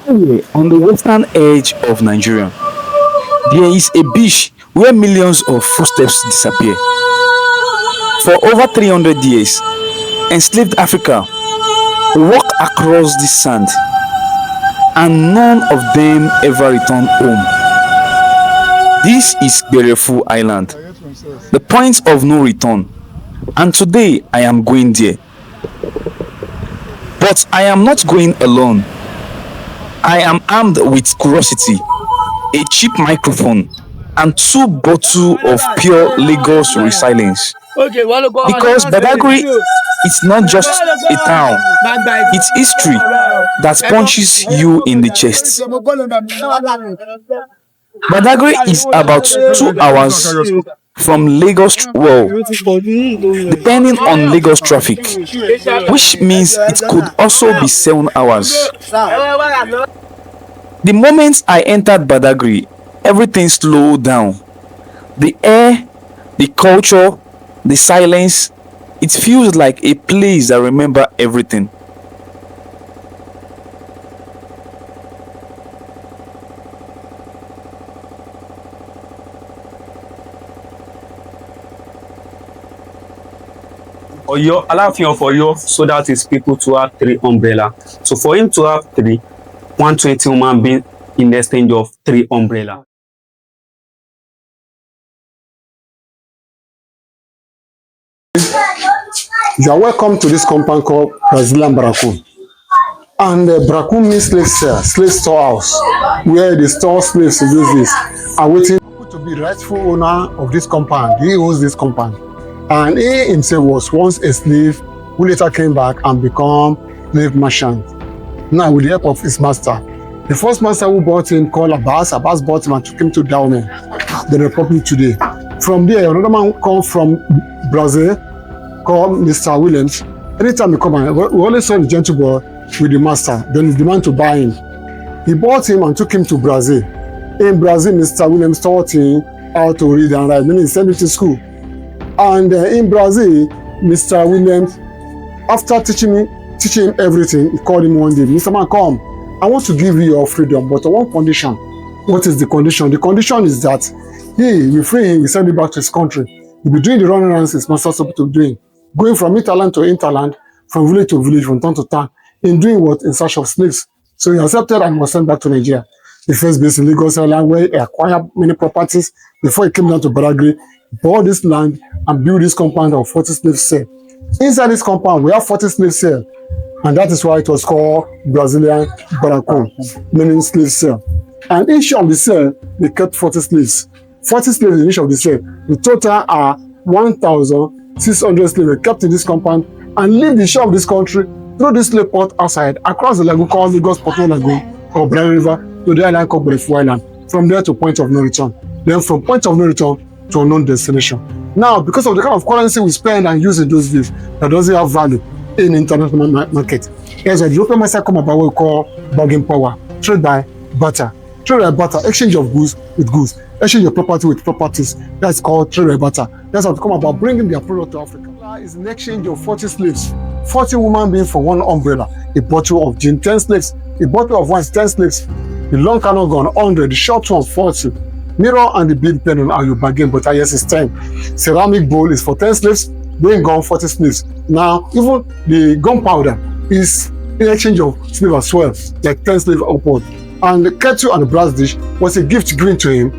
Somewhere on the western edge of Nigeria, there is a beach where millions of footsteps disappear. For over 300 years, enslaved Africa walk across this sand and none of them ever returned home. This is Bereful Island, the point of no return, and today I am going there. But I am not going alone. I am armed with curiosity, a cheap microphone, and two bottles of pure Lagos resilience. Because Badagry is not just a town, it's history that punches you in the chest. Badagry is about 2 hours from Lagos, well, depending on Lagos traffic, which means it could also be 7 hours. The moment I entered Badagry, everything slowed down. The air, the culture, the silence, it feels like a place that remembers everything. Oyo, Alaafin of Oyo so that his people to have three umbrella. So for him to have three, 120 human being in exchange of three umbrella. You are welcome to this compound called Brazilian Barracoon. And Barracoon means slave storehouse, where they store slaves in those days are waiting to be rightful owner of this compound. He owns this compound. And he himself was once a slave who later came back and become slave merchant. Now with the help of his master. The first master who bought him called Abbas bought him and took him to Dahomey, the Republic today. From there, another man come from Brazil called Mr. Williams. Anytime he come, we always saw the gentle boy with the master, then he demand to buy him. He bought him and took him to Brazil. In Brazil, Mr. Williams taught him how to read and write, then he sent him to school. And in Brazil, Mr. Williams, after teaching him everything, he called him one day, Mr. Man, come, I want to give you your freedom, but on one condition. What is the condition? The condition is that we free him, we send him back to his country. He'll be doing the running around his master supposed to be doing, going from interland to interland, from village to village, from town to town, in doing what? In search of slaves. So he accepted and was sent back to Nigeria. The first base in Lagos Island, where he acquired many properties before he came down to Badagry, bought this land and built this compound of 40 slave cells. Inside this compound, we have 40 slave cells, and that is why it was called Brazilian Barracoon, meaning slave cell. And each of the cell, they kept 40 slaves. 40 slaves in each of the cell. The total are 1,600 slaves kept in this compound and leave the shore of this country through this slave port outside, across the lagoon called Lagos Porto Lagoon or Badagry River to the island called Bereful Island. From there to point of no return. Then from point of no return to unknown destination. Now, because of the kind of currency we spend and use in those days, that doesn't have value in international market. Here's where the European market come about what we call bargain power. Trade by barter. Trade by barter, exchange of goods with goods. Exchange of property with properties. That's called trade by barter. That's how to come about bringing their product to Africa. It's an exchange of 40 slaves, 40 women being for one umbrella, a bottle of gin, 10 slaves, a bottle of wine, 10 slaves, the long cannon gun, 100, the short one, 40. Mirror and the bill depend on how you bargain, but yes, it's 10. Ceramic bowl is for 10 slaves, weighing gun 40 slaves. Now, even the gunpowder is in exchange of slave as well, like 10 slaves upward. And the kettle and the brass dish was a gift given to him,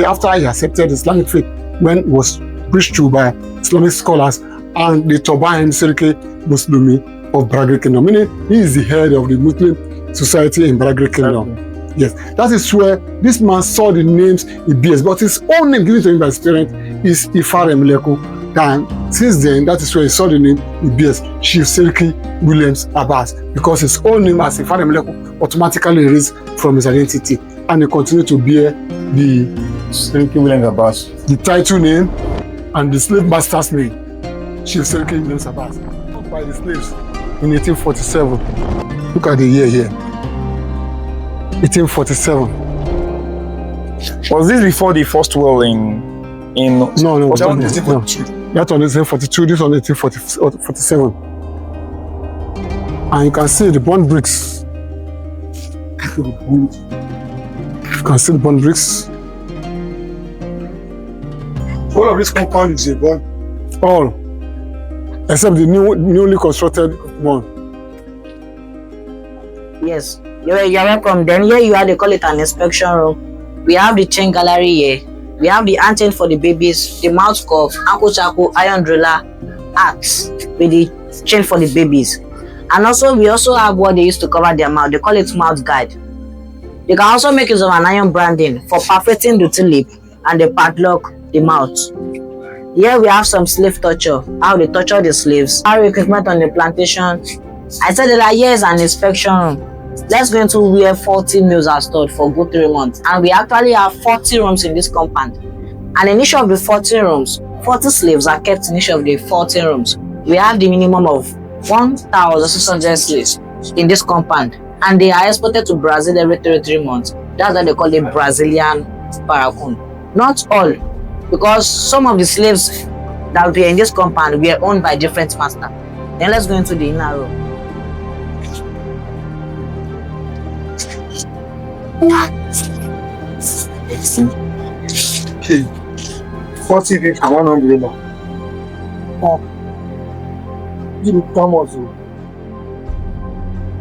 after he accepted Islamic faith when it was preached to by Islamic scholars and the turban Serike Muslimi of Badagry Kingdom, meaning he is the head of the Muslim society in Badagry Kingdom. Yes, that is where this man saw the names he bears, but his own name given to him by his parents is Ifare Mleko. And since then, that is where he saw the name he bears, Chief Seriki Williams Abbas, because his own name as Ifare Mleko automatically erased from his identity, and he continued to bear the Seriki Williams Abbas, the title name and the slave master's name, Chief Seriki Williams Abbas, by the slaves in 1847. Look at the year here. 1847. Was this before the first war in No. was that no. 1842? That one is 1842, this one 1847. And you can see the burnt bricks. You can see the burn bricks. All of this compound is a burn. All. Except the newly constructed one. Yes, you're welcome. Then here you are, they call it an inspection room. We have the chain gallery here. We have the antenne for the babies, the mouth cuff, ankle shackle, iron driller, axe with the chain for the babies. And also, we also have what they used to cover their mouth. They call it mouth guard. You can also make use of an iron branding for perfecting the lip and the padlock the mouth. Here we have some slave torture, how they torture the slaves, our equipment on the plantation. I said that here is an inspection room. Let's go into where 40 meals are stored for good 3 months. And we actually have 40 rooms in this compound. And in each of the 40 rooms, 40 slaves are kept in each of the 40 rooms. We have the minimum of 1,600 slaves in this compound. And they are exported to Brazil every 3 months. That's why they call it Brazilian Barracoon. Not all, because some of the slaves that were in this compound were owned by different masters. Then let's go into the inner room. Okay. 40 feet and one umbrella. Oh. You come also.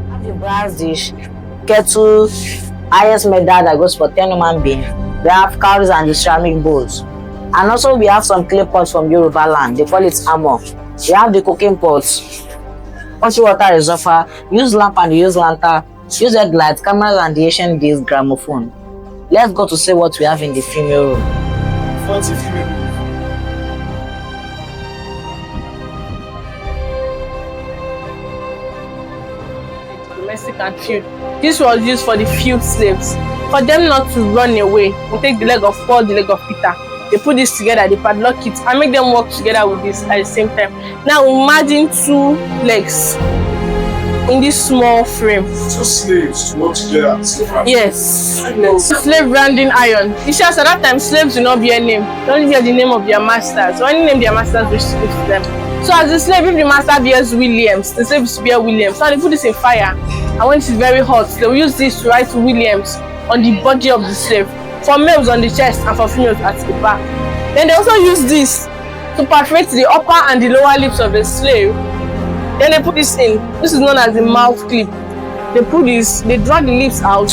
Have the brass dish, kettle, highest medal that goes for 10 human beings. We have cowries and the ceramic bowls. And also we have some clay pots from Yoruba land. They call it ammo. We have the cooking pots, hot water reservoir, use lamp and use lantern, use headlights, cameras and the ancient days gramophone. Let's go to see what we have in the female room. 40 female. Domestic and field. This was used for the field slaves. For them not to run away, we take the leg of Paul, the leg of Peter. They put this together, they padlock it, and make them work together with this at the same time. Now imagine 2 legs in this small frame. 2 slaves to work together. Yes. Slave branding iron. It's just at that time slaves do not bear name. They only bear the name of their masters. So any name their masters wish to give to them. So as a slave, if the master bears Williams, the slave is to bear Williams. So they put this in fire. And when it is very hot, they will use this to write Williams on the body of the slave. For males on the chest and for females at the back. Then they also use this to perforate the upper and the lower lips of the slave. Then they put this in. This is known as the mouth clip. They put this, they draw the lips out,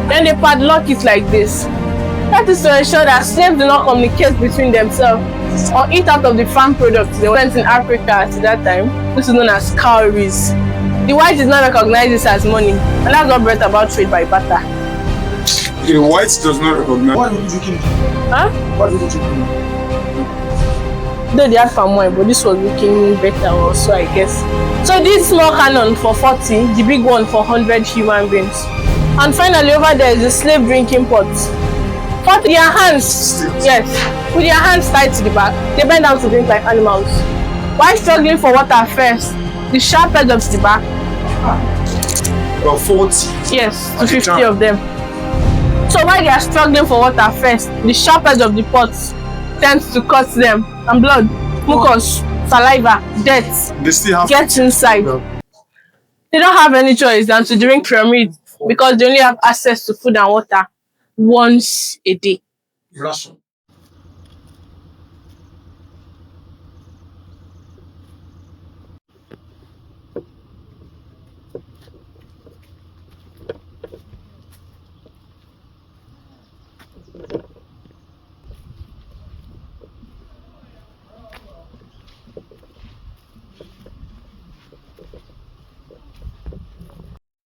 then they padlock it like this. That is to ensure that slaves do not communicate between themselves or eat out of the farm products they went in Africa at that time. This is known as cowries. The white did not recognize this as money, and that's what brought about trade by barter. The white does not recognize. What are you drinking? Huh? What are you drinking? Though they had palm wine, but this was looking better also, I guess. So this small cannon for 40, the big one for 100 human beings. And finally over there is the slave drinking pot. Put their hands, yes, with their hands tied to the back, they bend down to drink like animals. While struggling for water first, the sharp edge of the back. About 40. Yes, to 50 of them. So while they are struggling for water first, the sharp edge of the pot tends to cut them, and blood, mucus, saliva, dirt They still have gets inside. They don't have any choice than to drink from it because they only have access to food and water once a day. ration.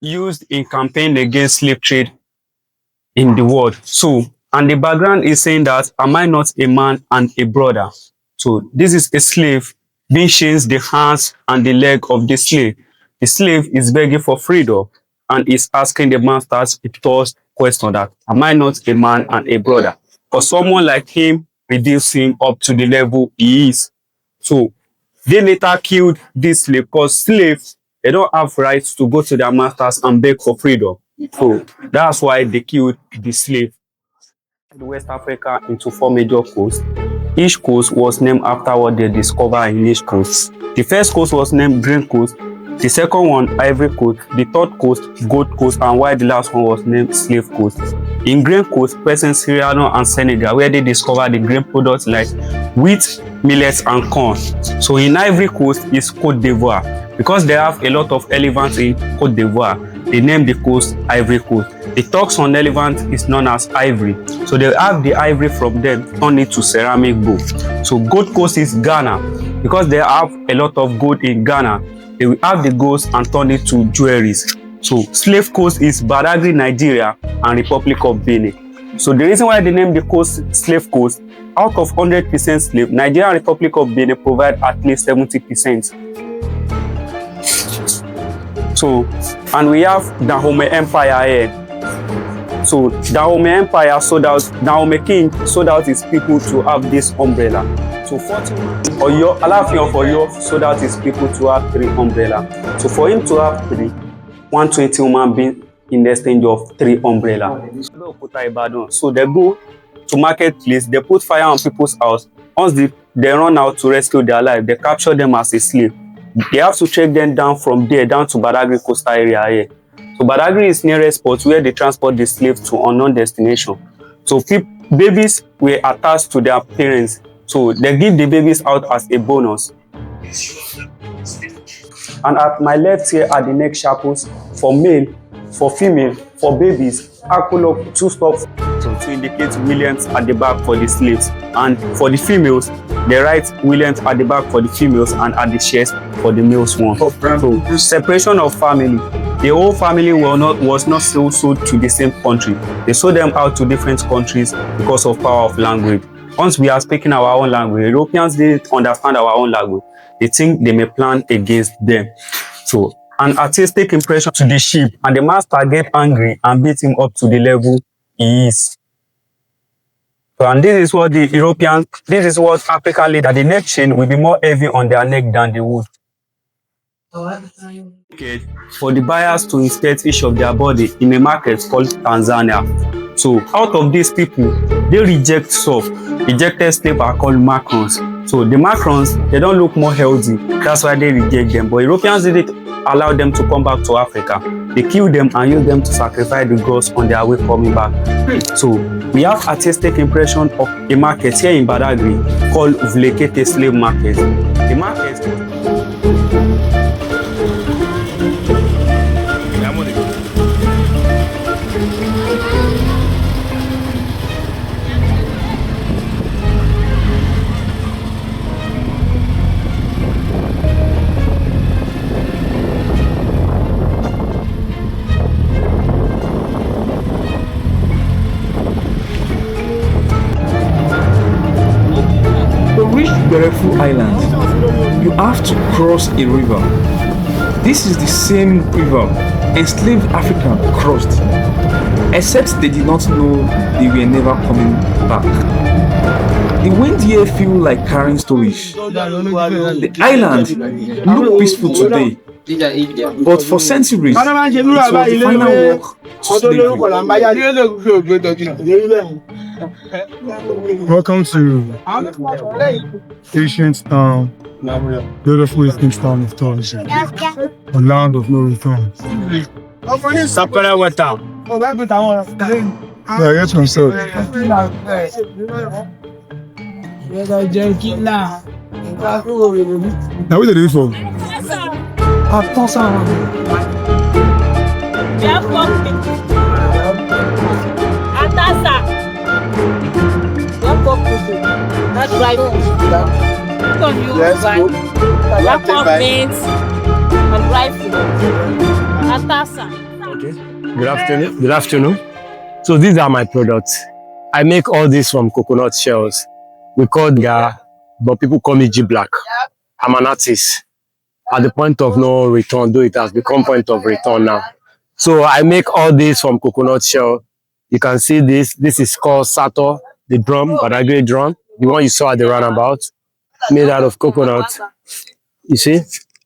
Used in campaign against slave trade in the world. So, and the background is saying that, am I not a man and a brother? So, this is a slave being chained the hands and the leg of the slave. The slave is begging for freedom and is asking the masters a first question that, am I not a man and a brother? For someone like him, reduce him up to the level he is. So, they later killed this slave because slaves, they don't have rights to go to their masters and beg for freedom. So that's why they killed the slave. West Africa into 4 major coasts. Each coast was named after what they discovered in each coast. The first coast was named Green Coast, The second one, Ivory Coast. The third coast, Gold Coast, and why the last one was named Slave Coast. In Grain Coast, present Sierra Leone and Senegal, where they discovered the grain products like wheat, millets, and corn. So in Ivory Coast is Côte d'Ivoire. Because they have a lot of elephants in Côte d'Ivoire, they named the coast Ivory Coast. The tucson elephant is known as ivory. So they have the ivory from them, turn it to ceramic bowl. So Gold Coast is Ghana. Because they have a lot of gold in Ghana, they will have the gold and turn it to jewelries. So Slave Coast is Badagry, Nigeria, and Republic of Benin. So the reason why they named the coast Slave Coast, out of 100% slave, Nigeria and Republic of Benin provide at least 70%. So, and we have Dahomey Empire here. So Dahomey Empire sold out, Dahomey King sold out his people to have this umbrella. So 40 Oyo, Alaafin of Oyo sold out his people to have 3 umbrella. So for him to have 3, 120 human beings in exchange of 3 umbrella. So they go to marketplace, they put fire on people's house. Once they run out to rescue their life, they capture them as a slave. They have to take them down from there down to Badagry coastal area here. So Badagry is nearest spot where they transport the slaves to unknown destination. So babies were attached to their parents. So they give the babies out as a bonus. And at my left here are the neck shackles for male, for female, for babies, Akulok 2 stops to indicate Williams at the back for the slaves. And for the females, they write Williams at the back for the females and at the chest for the males one. So separation of family. The whole family was not sold to the same country. They sold them out to different countries because of power of language. Once we are speaking our own language, Europeans didn't understand our own language. They think they may plan against them. So an artistic impression to the sheep, and the master get angry and beat him up to the level he is. So, and this is what the Europeans, this is what African leader, the neck chain will be more heavy on their neck than the wood. Okay, for the buyers to inspect each of their body in a market called Tanzania. So out of these people, they reject soft. Rejected slaves are called macrons. So the macrons, they don't look more healthy. That's why they reject them. But Europeans didn't allow them to come back to Africa. They kill them and use them to sacrifice the gods on their way coming back. So we have artistic impression of a market here in Badagry called Vlekete Slave Market. The market. Berefu Island, you have to cross a river. This is the same river enslaved Africans crossed, except they did not know they were never coming back. The wind here feels like carrying stories. The island looks peaceful today, but for centuries, it was the final walk to slavery. Welcome to ancient beautiful Eastern town of Township, a land of no return. Sapara water. Yeah, get yourself. Now, what did you for? That's right. And rifle. Okay. Good afternoon. Good afternoon. So these are my products. I make all this from coconut shells. We call Ga, but people call me G Black. I'm an artist. At the point of no return, though it has become point of return now. So I make all this from coconut shell. You can see this. This is called Sato, the drum, Badagry drum, the one you saw at the roundabout, made out of coconut. You see,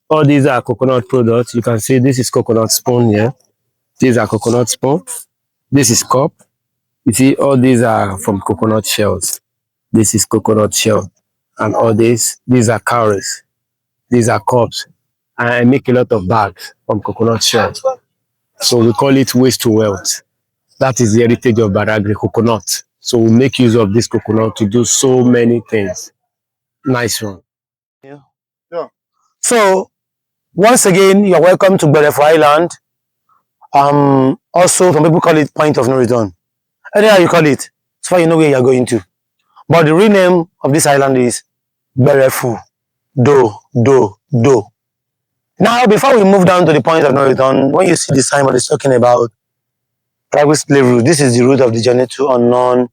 all these are coconut products. You can see this is coconut spoon here. These are coconut spoon. This is cup. You see, all these are from coconut shells. This is coconut shell. And all these are cowries. These are cups. and I make a lot of bags from coconut shell. So we call it waste to wealth. That is the heritage of Badagry coconut. So we make use of this coconut to do so many things. Nice one. Yeah. So once again, you're welcome to Badagry Island. Also, some people call it point of no return. Anyhow you call it, so far you know where you're going to. But the real name of this island is Berefu. Do. Now, before we move down to the point of no return, when you see the sign what it's talking about, private slave route, this is the route of the journey to unknown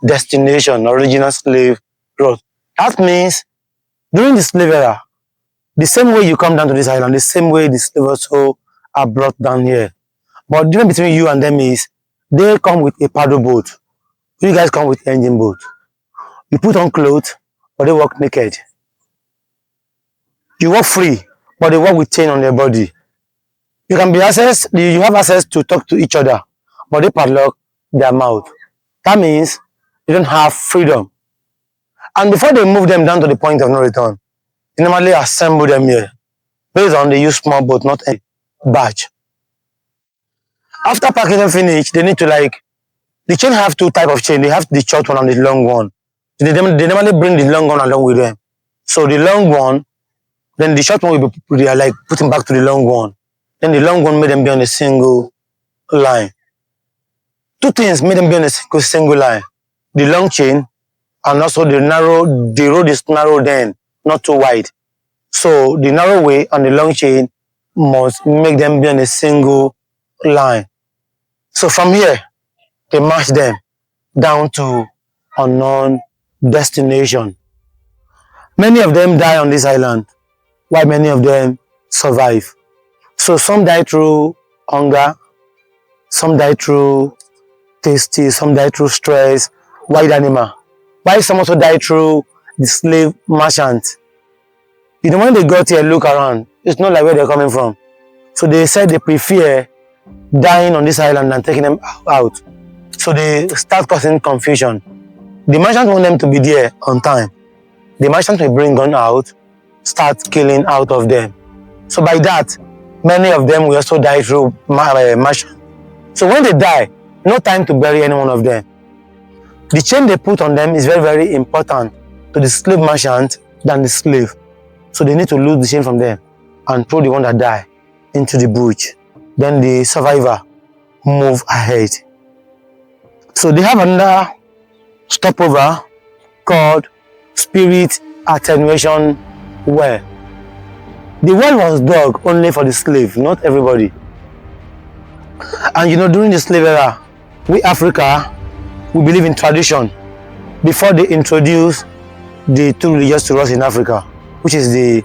destination, original slave route. That means during the slave era, the same way you come down to this island, the same way the slaves also are brought down here. But the difference between you and them is they come with a paddle boat. You guys come with engine boat. You put on clothes, but they walk naked. You walk free, but they walk with chain on their body. You have access to talk to each other, but they padlock their mouth. That means you don't have freedom. And before they move them down to the point of no return, they normally assemble them here. Based on they use small boat, not a barge. After packing them finished, they need to the chain have two types of chain. They have the short one and the long one. They normally bring the long one along with them. So the long one, then the short one will be putting back to the long one. Then the long one made them be on a single line. Two things made them be on a single line. The long chain and also the road is narrow then, not too wide. So the narrow way and the long chain must make them be on a single line. So from here, they march them down to unknown destination. Many of them die on this island, while many of them survive. So some die through hunger, some die through thirsty, some die through stress, wild animal. While some also die through the slave merchant. You know, when they got here, look around, it's not like where they're coming from. So they said they prefer dying on this island than taking them out. So they start causing confusion. The merchant want them to be there on time. The merchant will bring gun out, start killing out of them. So by that, many of them will also die through merchant. So when they die, no time to bury any one of them. The chain they put on them is very, very important to the slave merchant than the slave. So they need to lose the chain from them and throw the one that died into the bush. Then the survivor move ahead. So they have another stopover called Spirit Attenuation Well. The well was dug only for the slave, not everybody. And you know, during the slave era, we Africa, we believe in tradition. Before they introduce the two religions to us in Africa, which is the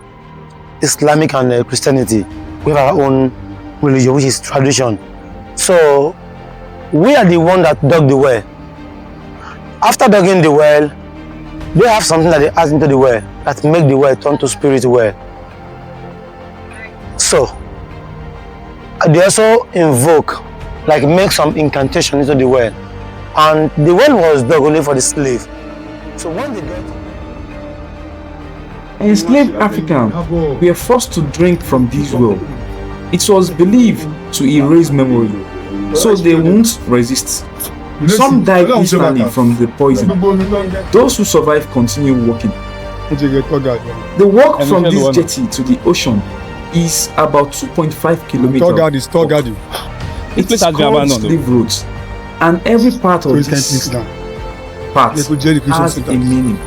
Islamic and Christianity, we have our own religion, which is tradition. So we are the one that dug the well. After digging the well, they have something that they add into the well that make the well turn to spirit well. So they also invoke, make some incantation into the well. And the well was dug only for the slave. So when they got enslaved Africans were forced to drink from this well. It was believed to erase memory, so they won't resist. Some died instantly from the poison. Those who survived continue walking. The walk from this jetty to the ocean is about 2.5 kilometers. It is called slave route, and every part of this part has a meaning.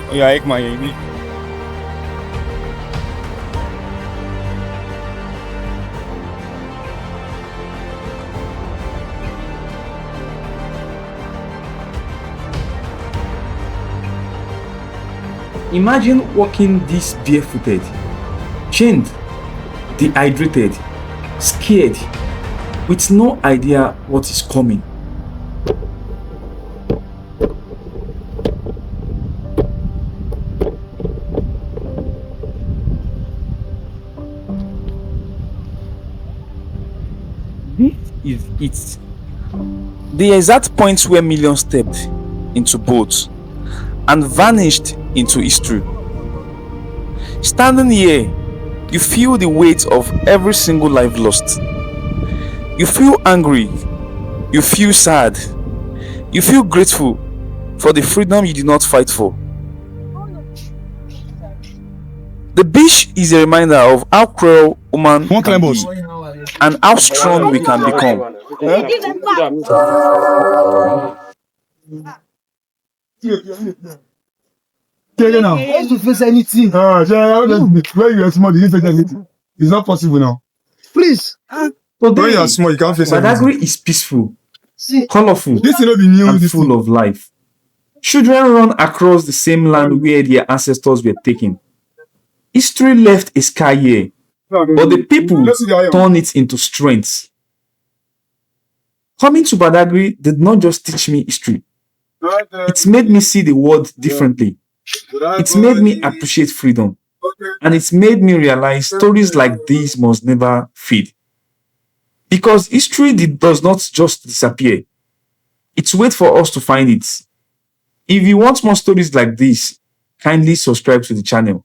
Imagine walking this barefooted, chained, dehydrated, scared, with no idea what is coming. This is it. The exact point where millions stepped into boats and vanished into history. Standing here, You feel the weight of every single life lost. You feel angry. You feel sad. You feel grateful for the freedom you did not fight for. The beach is a reminder of how cruel human can be and how strong we can become. Now. How to face anything? When you are small, you didn't face anything. It's not possible now. Please. When you are small, you can't face anything. Badagry is peaceful, colorful, This will not be new. and This full of life. Children run across the same land where their ancestors were taken. History left a scar here, but the people turn it into strength. Coming to Badagry did not just teach me history. It made me see the world differently. It made me appreciate freedom. And it made me realize stories like these must never fade. Because history does not just disappear. It's wait for us to find it. If you want more stories like this, kindly subscribe to the channel.